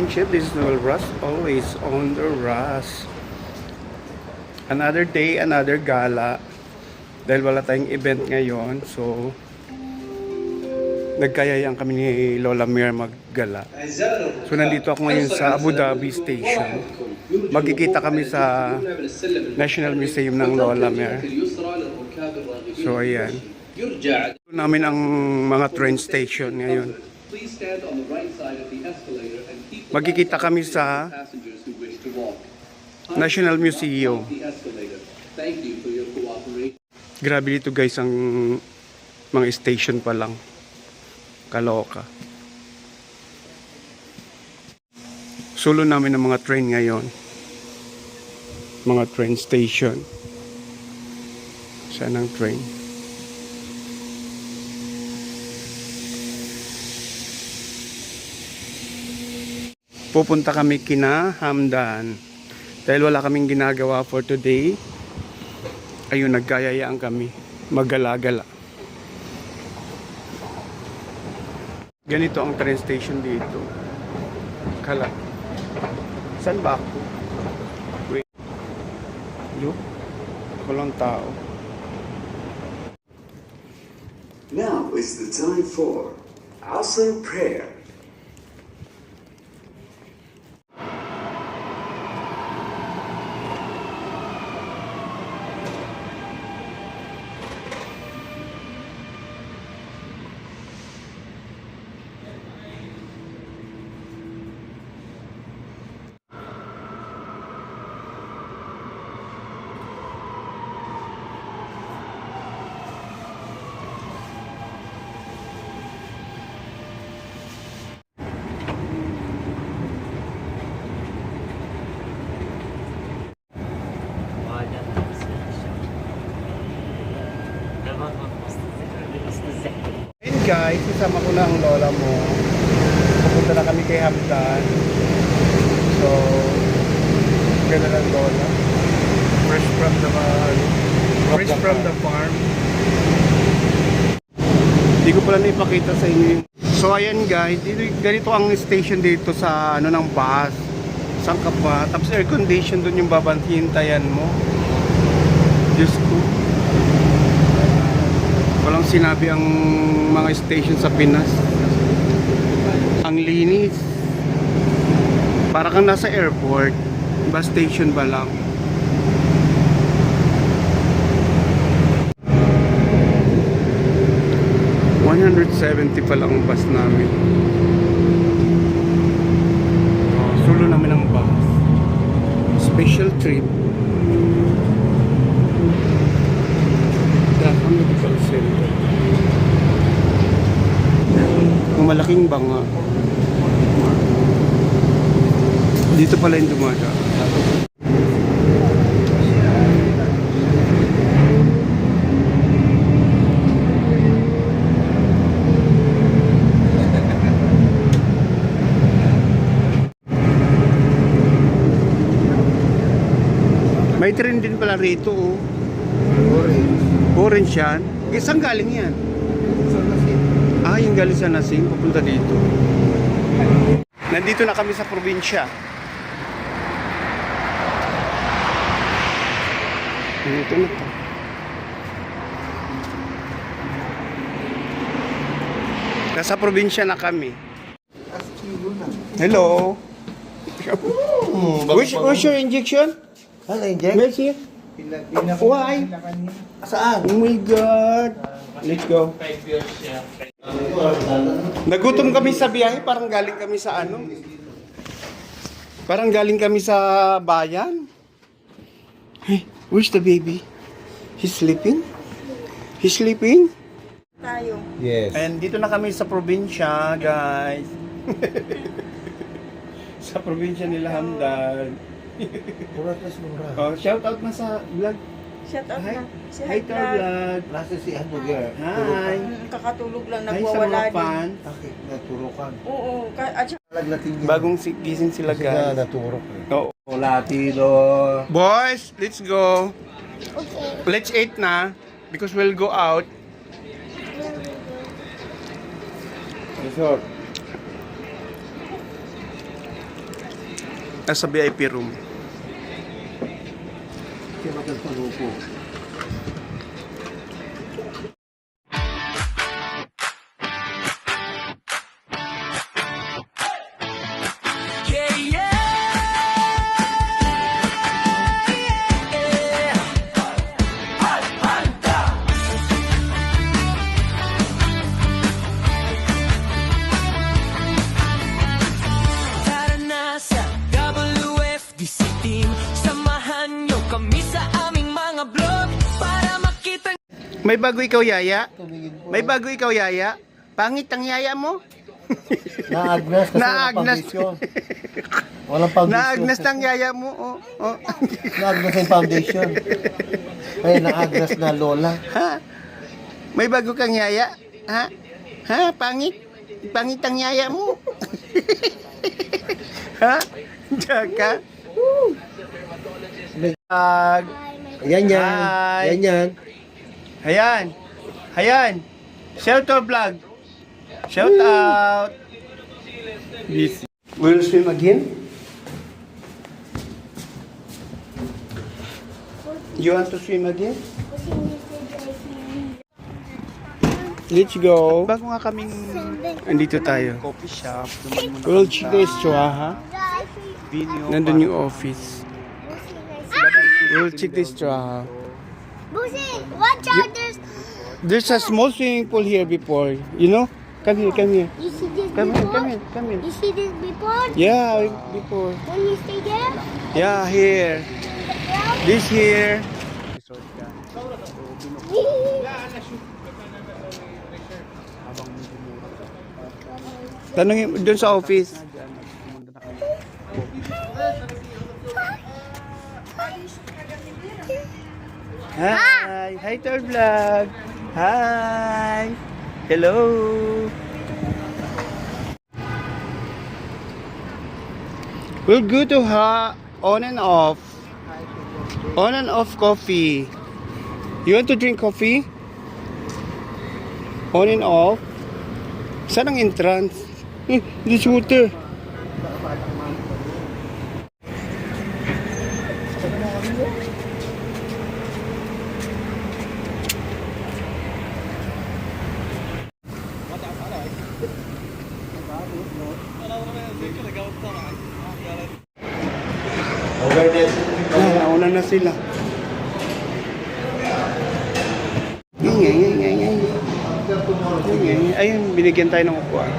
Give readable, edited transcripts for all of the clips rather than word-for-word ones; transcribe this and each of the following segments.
friendship. This is Noel Russ, always on the Russ. Another day, another gala. Dahil wala tayong event ngayon, so nagkayayaan kami ni Lola Mir maggala. So nandito ako ngayon sa Abu Dhabi Station. Magkikita kami sa National Museum ng Lola Mir. So ayan. Ito namin ang mga train station ngayon. Magkikita kami sa National Museum. Grabe dito guys ang mga station pa lang. Kaloka. Sulo namin ng mga train ngayon. Mga train station. Saan ang train? Pupunta kami kina Hamdan. Dahil wala kaming ginagawa for today. Ayun, nagkayayaan kami. Maggala-gala. Ganito ang train station dito. Kala. Saan ba ako? Wait. Look. Walang tao. Now is the time for Asr prayer. Ayun guys, kasama ko na ang lola mo. Pupunta na kami kay Hamdan. So, ganda ng lola. Fresh from the farm. Hindi ko pala naipakita sa inyo. So ayan guys, ganito ang station dito sa ano ng bus. Saan ka pa? Tapos air condition doon yung babantayan mo. Diyos ko. Walang sinabi ang mga station sa Pinas. Ang linis. Para kang nasa airport. Bus station ba lang? $170 pa lang ang bus namin. Sulo namin ang bus. Special trip. Dhaka Medical Center. Malaking banga. Dito pala yung dumada. May train din pala rito, oh. Orange yan. Saan galing yan? Ah, yung galing sa Nasing, pupunta dito. Nandito na kami sa probinsya. Ito na to. Nasa probinsya na kami. Hello. Where's your injection? Ano inject? Where's here? Why? Saan? Oh my God. Let's go. Nagutom kami sa biyahe, parang galing kami sa ano? Parang galing kami sa bayan. Hey, where's the baby? He's sleeping? He's sleeping? Tayo. Yes. And dito na kami sa probinsya, guys. Sa probinsya nila Hamdan. Muratas mura. Oh, shout out na sa vlog. Shout out Hi. na. Si Hi to our vlog. Nasa si Hamburger. Hi. Kakatulog lang, Hi sa nagwawala mga din. fan. Bakit naturokan? Oo, at saka Laglatin niya. Bagong gising sila, Kasi guys. naturok. Oo. Latido. Boys, let's go. Let's eat na because we'll go out. Resort. Nasa VIP room. Kaya magpagpalupo. Tara na sa WFDC team, samahan nyo kami sa aming mga vlog para makita. May bago ikaw, Yaya? Tumingin po. May bago ikaw, Yaya? Pangit ang Yaya mo? Na-agnas kasi Na-agnas. walang foundation. Naagnas ng Yaya mo. Oh, oh. Na-agnas yung foundation. Kaya na-agnas na lola. Ha? May bago kang Yaya? Ha? Ha? Pangit? Pangit ang Yaya mo? Ha? Diyan ka? Ayan yan. Hi. Ayan yan. Ayan. Ayan. Shout out vlog. Shout out. Busy. Will swim again? You want to swim again? Let's go. Bago nga kaming andito tayo. Coffee shop. Duman muna World kami sa Chicles Chua. Vino. Nandun yung office. World Chicles Chua. Busi, watch out, There's a small swimming pool here before. You know? Come here, come here. you see this Come here, before? come here, come here. You see this before? Yeah, before. When you stay there? Yeah, here. This here. Tanongin doon sa office. Hi! Hi to our vlog! Hi! Hello! We'll go to on and off. On and off coffee. You want to drink coffee? On and off? Saan ang entrance? This water. Awareness. Nauna na sila. Ayun, binigyan tayo ng upuan.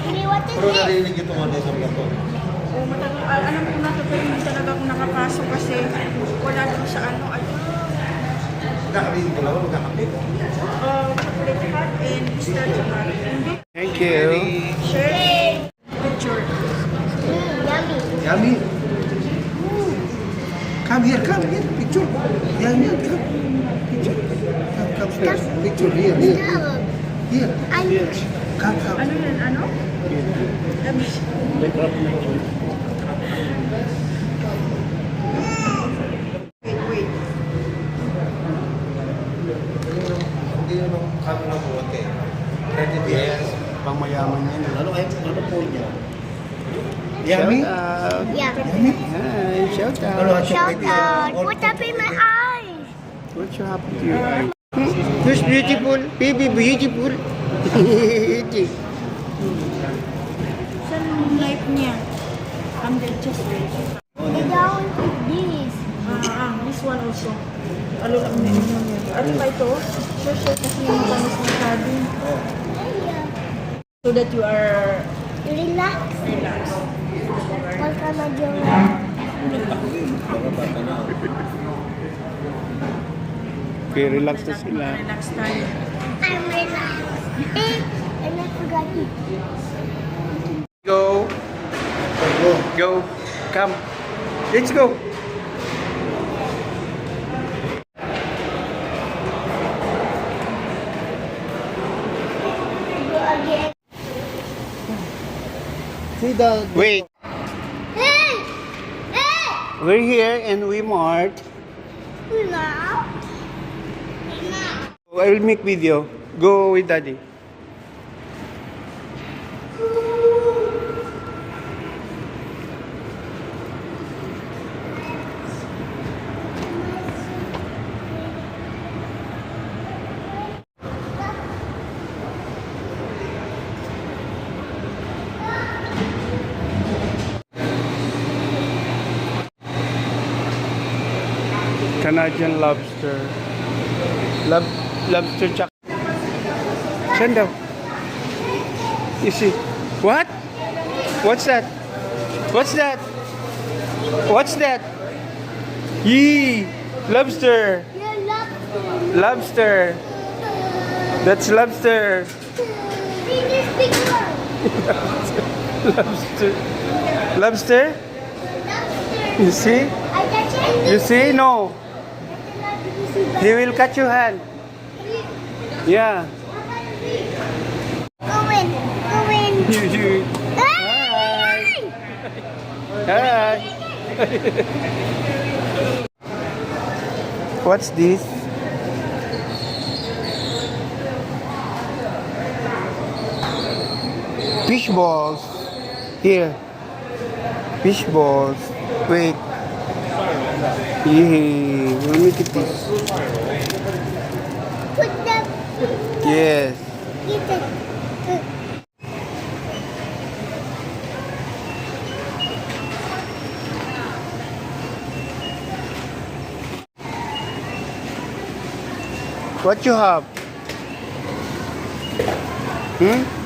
Hindi, what is Pero this? narinig ito mga sa plato. Oh, alam ko na to, pero hindi talaga ako nakapasok kasi wala doon sa ano. Ay, Nakarinig ko lang, magkakapit. chocolate hot and starch hot. Hindi. Thank you. Share picture. Yummy. Yummy. Come here, picture. Yan, come. Picture. Come, picture here. Stop. Here. I'm Come. Ano yan, ano? Lamis. Wait. Hindi yun ang camera mo, ate. 30 years. Pang mayaman yan. Ano po niya? Yummy? yeah. Hi, shout out. Shout out. What's up in my eyes? What's happened to your eye? Who's beautiful? Baby, beautiful. Saan yung life niya? Under chest. The down is this. This one also. Ano lang na yun. Ano ba ito? Sure, kasi yung panis ng cabin. So that you are Relax. relaxed. Huwag ka mag-joke. Okay, relax na sila. Relax tayo. I'm relaxed. And I forgot it. Go. Go. Come. Let's go. Go again. See the... Wait. Hey! Hey! We're here in Wemart. Now? Now. I will make video. Go with daddy. Canadian lobster. Lobster chak. Saan daw? You see? What? What's that? What's that? What's that? Yee! Lobster! You're lobster. Lobster! That's lobster! See this big one. Lobster! Lobster? Lobster. You see? I touch it. You see? No. He will cut your hand. Yeah. Go in. Go in. You. Hey! Hi. What's this? Fish balls. Here. Fish balls. Wait. Yeah. We'll make it this. Put the Yes. get it. What you have? Hmm?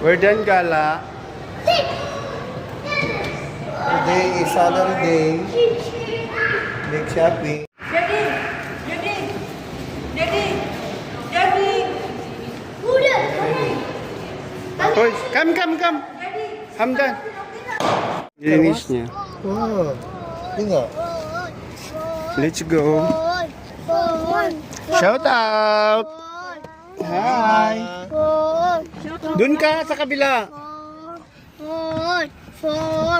We're done, Gala. Today is Saturday. Big shopping. Daddy! Daddy! Daddy! Daddy! Hoy, come. Hamdan. Linis niya. Oh. Tingnan. Let's go. Shout out. Hi. Dun ka sa kabila. Four.